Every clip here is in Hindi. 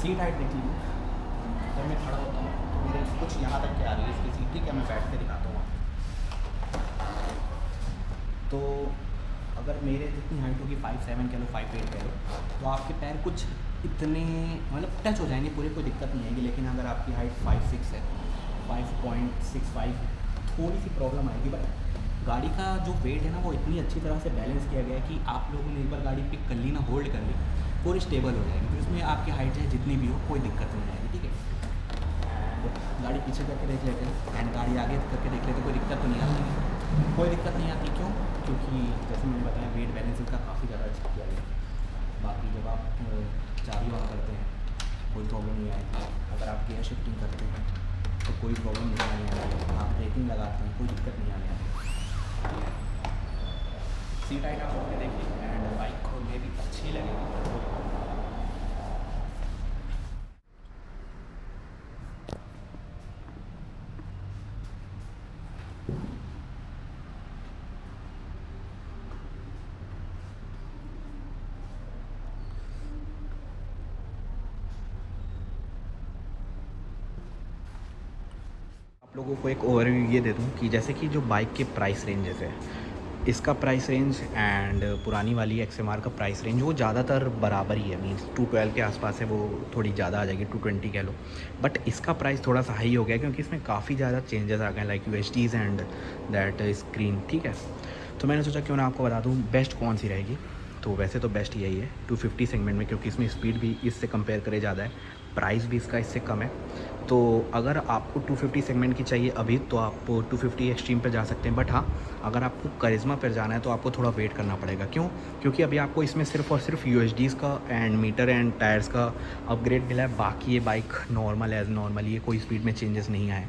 सीट हाइट देख लीजिए। जब मैं खड़ा होता हूँ तो मेरे कुछ यहाँ तक के आ रही है इसकी सीट। ठीक है, मैं बैठ के दिखाता हूँ आपको। तो अगर मेरे जितनी हाइट होगी 5'7" कह लो, 5'8" कह लो, तो आपके पैर कुछ इतने मतलब टच हो जाएंगे पूरे, कोई दिक्कत नहीं आएगी। लेकिन अगर आपकी हाइट 5'6" है, 5.65 है, थोड़ी सी प्रॉब्लम आएगी। बट गाड़ी का जो वेट है ना वो इतनी अच्छी तरह से बैलेंस किया गया है कि आप लोगों ने एक बार गाड़ी पिक कर ली ना, होल्ड कर ली, पूरी स्टेबल हो जाएगी। फिर उसमें आपकी हाइट चाहे जितनी भी हो कोई दिक्कत नहीं आएगी। ठीक है, गाड़ी पीछे करके देख लेते हैं एंड गाड़ी आगे करके देख लेते हैं, कोई दिक्कत तो नहीं आती। कोई दिक्कत नहीं आती क्यों? क्योंकि जैसे मैंने बताया वेट बैलेंस इसका काफ़ी ज़्यादा अच्छा किया गया है। बाकी जब आप चाबी ऑन करते हैं कोई प्रॉब्लम नहीं आएगी। अगर आप गियर शिफ्टिंग करते हैं तो कोई प्रॉब्लम नहीं आने वाली। आप ब्रेकिंग लगाते हैं कोई दिक्कत नहीं आने वाली। सीट हाइट आप लोग देखिए एंड बाइक को में भी अच्छी लगेगी। आप लोगों को एक ओवरव्यू ये दे दूँ कि जैसे कि जो बाइक के प्राइस रेंजेस है, इसका प्राइस रेंज एंड पुरानी वाली XMR का प्राइस रेंज वो ज़्यादातर बराबर ही है। मीन्स 212 के आसपास है, वो थोड़ी ज़्यादा आ जाएगी, 220 कह लो। बट इसका प्राइस थोड़ा सा हाई हो गया क्योंकि इसमें काफ़ी ज़्यादा चेंजेस आ गए, like UHDs and that screen. ठीक है, तो मैंने सोचा क्यों ना आपको बता दूँ बेस्ट कौन सी रहेगी। तो वैसे तो बेस्ट यही है 250 सेगमेंट में, क्योंकि इसमें स्पीड भी इससे कंपेयर करे ज़्यादा है, प्राइस भी इसका इससे कम है। तो अगर आपको 250 सेगमेंट की चाहिए अभी तो आप 250 एक्सट्रीम पे जा सकते हैं। बट हाँ, अगर आपको करिश्मा पर जाना है तो आपको थोड़ा वेट करना पड़ेगा। क्यों? क्योंकि अभी आपको इसमें सिर्फ और सिर्फ UHDs का एंड मीटर एंड टायर्स का अपग्रेड मिला है। बाकी ये बाइक नॉर्मल एज नॉर्मल, ये कोई स्पीड में चेंजेस नहीं आए।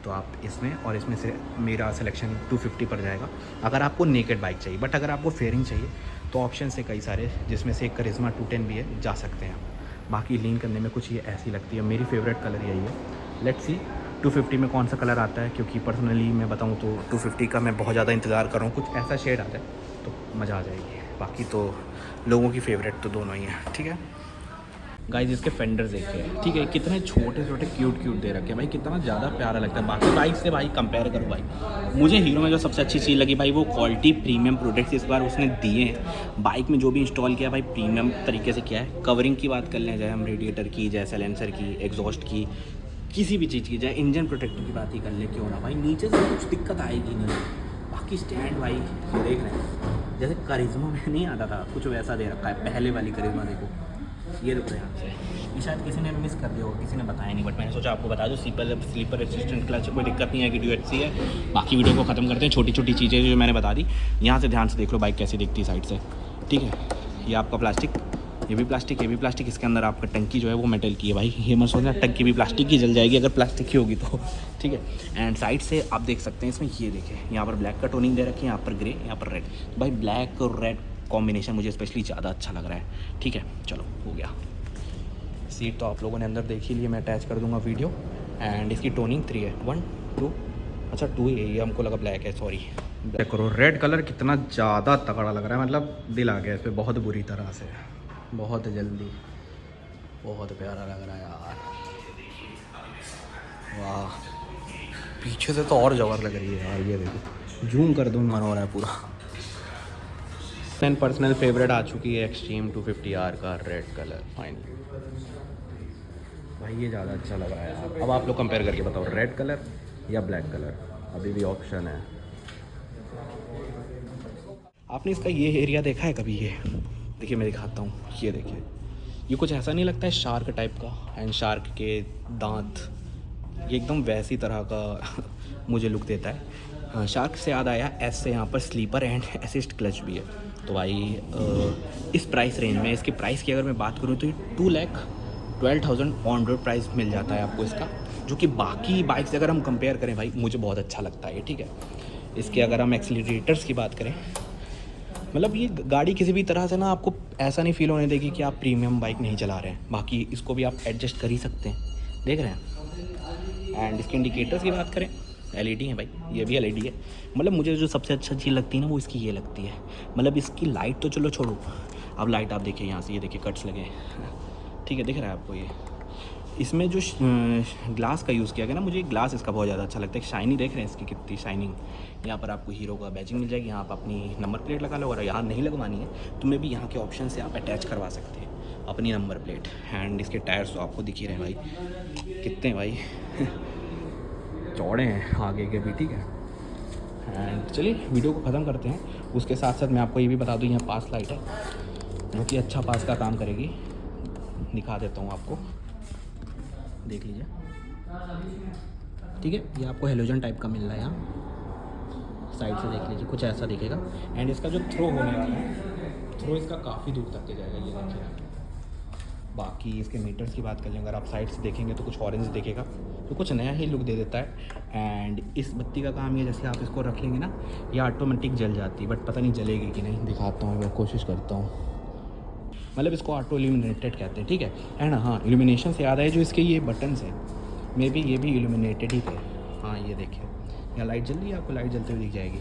तो आप इसमें और इसमें से मेरा सिलेक्शन 250 पर जाएगा अगर आपको नेकेड बाइक चाहिए। बट अगर आपको फेयरिंग चाहिए तो ऑप्शन है कई सारे, जिसमें से एक करिश्मा 210 भी है, जा सकते हैं आप। बाकी लीन करने में कुछ ये ऐसी लगती है, मेरी फेवरेट कलर यही है। लेट्स सी 250 में कौन सा कलर आता है, क्योंकि पर्सनली मैं बताऊं तो 250 का मैं बहुत ज़्यादा इंतज़ार कर रहा हूँ, कुछ ऐसा शेड आता है तो मज़ा आ जाएगी। बाकी तो लोगों की फेवरेट तो दोनों ही हैं। ठीक है गाइस, इसके फेंडर्स देखिए। ठीक है, कितने छोटे छोटे क्यूट दे रखे हैं भाई, कितना ज़्यादा प्यारा लगता है। बाकी बाइक से भाई कंपेयर करो भाई, मुझे हीरो में जो सबसे अच्छी चीज़ लगी भाई वो क्वालिटी, प्रीमियम प्रोडक्ट्स इस बार उसने दिए हैं बाइक में। जो भी इंस्टॉल किया भाई प्रीमियम तरीके से किया है। कवरिंग की बात कर लें, चाहे हम रेडिएटर की, चाहे साइलेंसर की, एग्जॉस्ट की, किसी भी चीज़ की, चाहे इंजन प्रोटेक्टर की बात ही कर ले, क्यों ना भाई नीचे से कुछ दिक्कत आएगी नहीं। बाकी स्टैंड भाई देख रहे हैं जैसे करिश्मा में नहीं आता था, कुछ वैसा दे रखा है। पहले वाली करिश्मा देखो, ये रुक रहे हैं आपसे, ये शायद किसी ने मिस कर दिया होगा, किसी ने बताया नहीं, बट मैंने सोचा आपको बता दूं। स्लीपर असिस्टेंट क्लच, कोई दिक्कत नहीं है कि DUHC है। बाकी वीडियो को ख़त्म करते हैं। छोटी छोटी चीज़ें जो मैंने बता दी, यहाँ से ध्यान से देख लो बाइक कैसी दिखती है साइड से। ठीक है, ये आपका प्लास्टिक, ये भी प्लास्टिक, ये भी प्लास्टिक। इसके अंदर आपका टंकी जो है वो मेटल की है भाई, ये मत सोचना टंकी भी प्लास्टिक की जल जाएगी अगर प्लास्टिक की होगी तो। ठीक है, एंड साइड से आप देख सकते हैं इसमें, ये देखें यहाँ पर ब्लैक का टोनिंग दे रखी है, यहाँ पर ग्रे, यहाँ पर रेड। भाई ब्लैक और रेड कॉम्बिनेशन मुझे स्पेशली ज़्यादा अच्छा लग रहा है। ठीक है, चलो हो गया। सीट तो आप लोगों ने अंदर देखी ली है, मैं अटैच कर दूंगा वीडियो। एंड इसकी टोनिंग 3 है, 1 2, अच्छा 2 ही है, ये हमको लगा ब्लैक है, सॉरी। चेक करो रेड कलर कितना ज़्यादा तगड़ा लग रहा है, मतलब दिल आ गया इस पर बहुत बुरी तरह से, बहुत जल्दी, बहुत प्यारा लग रहा है यार। वाह, पीछे से तो और जबर लग रही है यार, ये देखो जूम कर दूँ मन हो रहा है पूरा। पर्सनल फेवरेट आ चुकी है एक्सट्रीम 250R का रेड कलर। फाइनली भाई ये ज़्यादा अच्छा लगा है यार। अब आप लोग कंपेयर करके बताओ रेड कलर या ब्लैक कलर, अभी भी ऑप्शन है। आपने इसका ये एरिया देखा है कभी? ये देखिए मैं दिखाता हूँ, ये देखिए, ये कुछ ऐसा नहीं लगता है शार्क टाइप का, एंड शार्क के दांत, ये एकदम वैसी तरह का मुझे लुक देता है। शार्क से याद आया, एस से यहाँ पर स्लीपर एंड असिस्ट क्लच भी है। तो भाई इस प्राइस रेंज में, इसकी प्राइस की अगर मैं बात करूँ तो ये 2,12,000 ऑन रोड प्राइस मिल जाता है आपको इसका, जो कि बाकी बाइक से अगर हम कंपेयर करें भाई मुझे बहुत अच्छा लगता है ये। ठीक है, इसके अगर हम एक्सीलरेटर्स की बात करें, मतलब ये गाड़ी किसी भी तरह से ना आपको ऐसा नहीं फील होने देगी कि आप प्रीमियम बाइक नहीं चला रहे हैं। बाकी इसको भी आप एडजस्ट कर ही सकते हैं, देख रहे हैं। एंड इसके इंडिकेटर्स की बात करें, LED है भाई, ये भी LED है। मतलब मुझे जो सबसे अच्छा चीज़ लगती है ना वो इसकी ये लगती है, मतलब इसकी लाइट तो चलो छोड़ो, अब लाइट आप देखिए यहाँ से, ये देखिए कट्स लगे हैं। ठीक है, दिख रहा है आपको ये, इसमें जो ग्लास का यूज़ किया गया ना, मुझे ग्लास इसका बहुत ज़्यादा अच्छा लगता है। शाइनी देख रहे हैं इसकी कितनी शाइनिंग। यहाँ पर आपको हीरो का बैजिंग मिल जाएगी, यहाँ आप अपनी नंबर प्लेट लगा लो। और यहाँ नहीं लगवानी है तो मैं भी यहाँ के ऑप्शन से आप अटैच करवा सकते हैं अपनी नंबर प्लेट। एंड इसके टायर्स तो आपको दिख ही रहे हैं भाई, कितने भाई चौड़े हैं आगे के भी, ठीक है। एंड चलिए वीडियो को ख़त्म करते हैं। उसके साथ साथ मैं आपको ये भी बता दूँ, यहाँ पास लाइट है जो कि अच्छा पास का काम करेगी। दिखा देता हूँ आपको, देख लीजिए, ठीक है। ये आपको हेलोजन टाइप का मिल रहा है, यहाँ साइड से देख लीजिए कुछ ऐसा दिखेगा। एंड इसका जो थ्रो होने वाला है, थ्रो इसका काफ़ी दूर तक के जाएगा, ये देखिए। बाकी इसके मीटर्स की बात कर लें, अगर आप साइड से देखेंगे तो कुछ ऑरेंज दिखेगा, तो कुछ नया ही लुक दे देता है। एंड इस बत्ती का काम ये, जैसे आप इसको रख लेंगे ना, ये ऑटोमेटिक जल जाती है, बट पता नहीं जलेगी कि नहीं। दिखाता हूँ, मैं कोशिश करता हूँ। मतलब इसको ऑटो इल्यूमिनेटेड कहते हैं, ठीक है। एंड हाँ, इल्यूमिनेशन से याद आया, जो इसके ये बटन्स हैं, मे बी ये भी इल्यूमिनेटेड ही थे। हाँ ये देखिए, यहाँ लाइट जल रही है, आपको लाइट जलते हुए दिख जाएगी,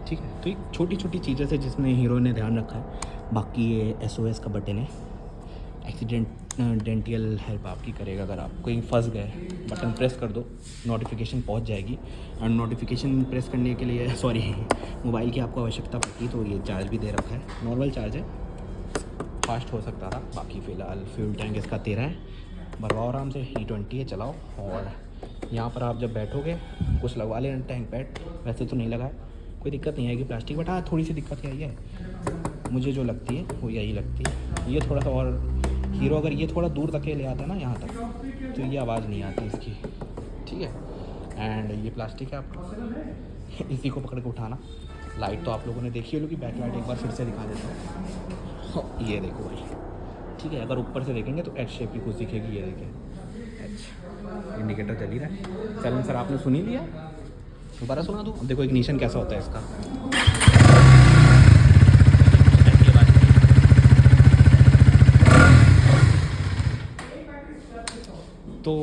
ठीक है। तो ये छोटी छोटी चीज़ें से जिसमें हीरो ने ध्यान रखा है। बाकी ये SOS का बटन है, एक्सीडेंटल हेल्प आपकी करेगा। अगर आप कहीं फंस गए, बटन प्रेस कर दो, नोटिफिकेशन पहुंच जाएगी। और नोटिफिकेशन प्रेस करने के लिए मोबाइल की आपको आवश्यकता पड़ती, तो ये चार्ज भी दे रखा है, नॉर्मल चार्ज है, फास्ट हो सकता था। बाकी फ़िलहाल फ्यूल टैंक इसका 13 है, भरवाओ आराम से, E20 है, चलाओ। और यहाँ पर आप जब बैठोगे कुछ लगवा लेना टैंक पैड, वैसे तो नहीं लगा है, कोई दिक्कत नहीं आएगी प्लास्टिक, बट हाँ थोड़ी सी दिक्कत यही है, मुझे जो लगती है वो यही लगती है। ये थोड़ा सा, और हीरो अगर ये थोड़ा दूर तक ले आता है ना यहाँ तक, तो ये आवाज़ नहीं आती इसकी, ठीक है। एंड ये प्लास्टिक है, आप इसी को पकड़ के उठाना। लाइट तो आप लोगों ने देखी होगी, बैक लाइट एक बार फिर से दिखा देता हूँ। ये देखो भाई, ठीक है। अगर ऊपर से देखेंगे तो एच शेप की कुछ दिखेगी, ये देखें, एच इंडिकेटर जल ही रहा है। चलन सर आपने सुन ही लिया, दोबारा सुना दूँ? अब देखो इग्निशन कैसा होता है इसका। तो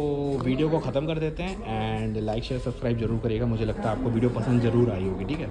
वीडियो को ख़त्म कर देते हैं। एंड लाइक शेयर सब्सक्राइब जरूर करिएगा, मुझे लगता है आपको वीडियो पसंद ज़रूर आई होगी, ठीक है।